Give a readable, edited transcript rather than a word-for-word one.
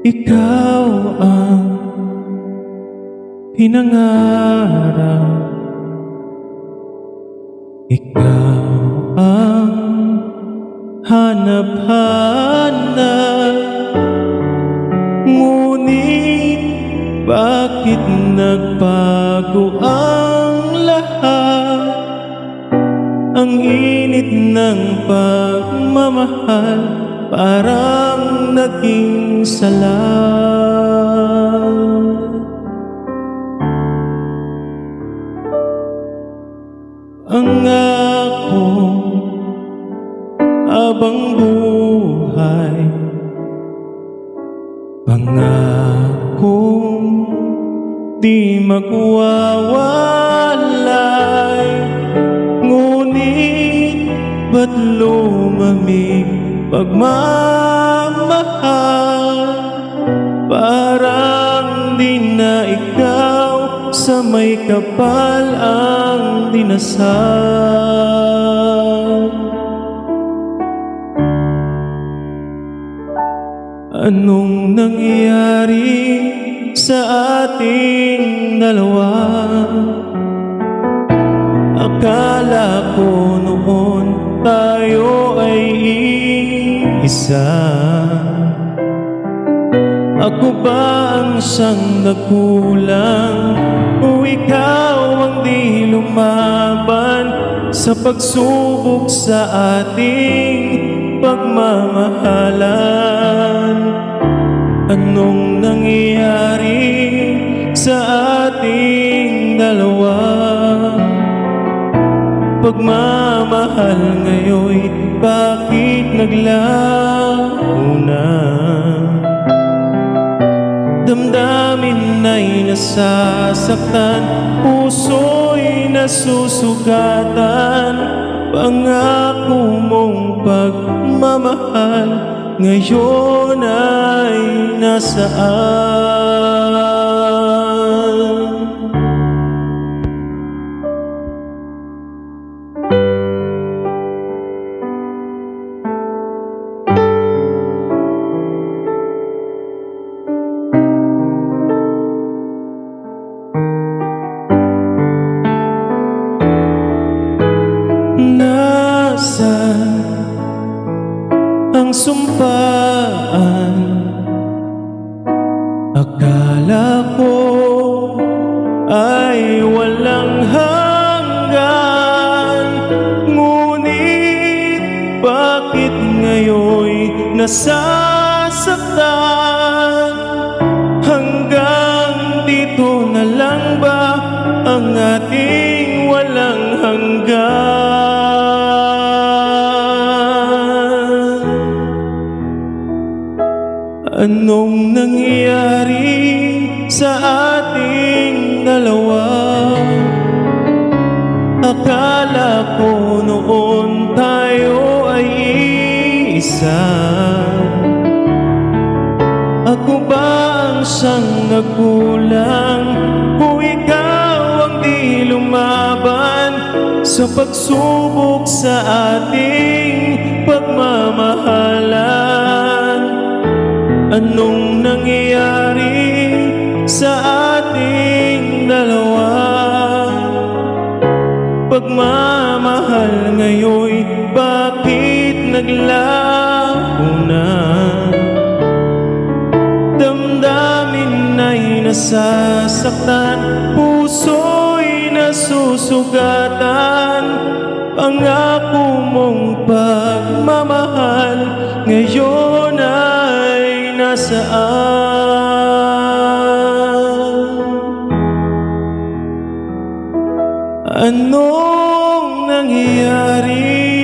Ikaw ang pinangarap, ikaw ang hanap-hanap. Ngunit bakit nagbago ang lahat? Ang init ng pagmamahal parang naging sala. Ang akong habang buhay, pangakong di magwawalay. Ngunit ba't lumamig pagmamahal? Parang di na ikaw sa may kapal ang dinasal. Anong nangyari sa ating dalawa? Akala ko noon tayo ay isa. Ako ba ang siyang nagkulang, o ikaw ang di lumaban sa pagsubok sa ating pagmamahalan? Anong nangyari sa ating dalawa? Pagmamahal ngayon, bakit naglaho na? Damdamin ay nasasaktan, puso'y nasusugatan. Pangako mong pagmamahal ngayon ay nasaan? Nasaan ang sumpaan? Akala ko ay walang hanggan. Ngunit bakit ngayon nasasaktan? Hanggang dito na lang ba ang ating walang hanggan? Anong nangyari sa ating dalawa? Akala ko noon tayo ay isa. Ako ba ang siyang nagkulang, o ikaw ang di lumaban sa pagsubok sa ating pagmamahalan? Anong nangyari sa ating dalawa? Pagmamahal ngayon, bakit naglaho na? Damdamin ay nasasaktan, puso'y nasusugatan. Pangako mong pagmamahal ngayon ay nasaan? Anong nangyari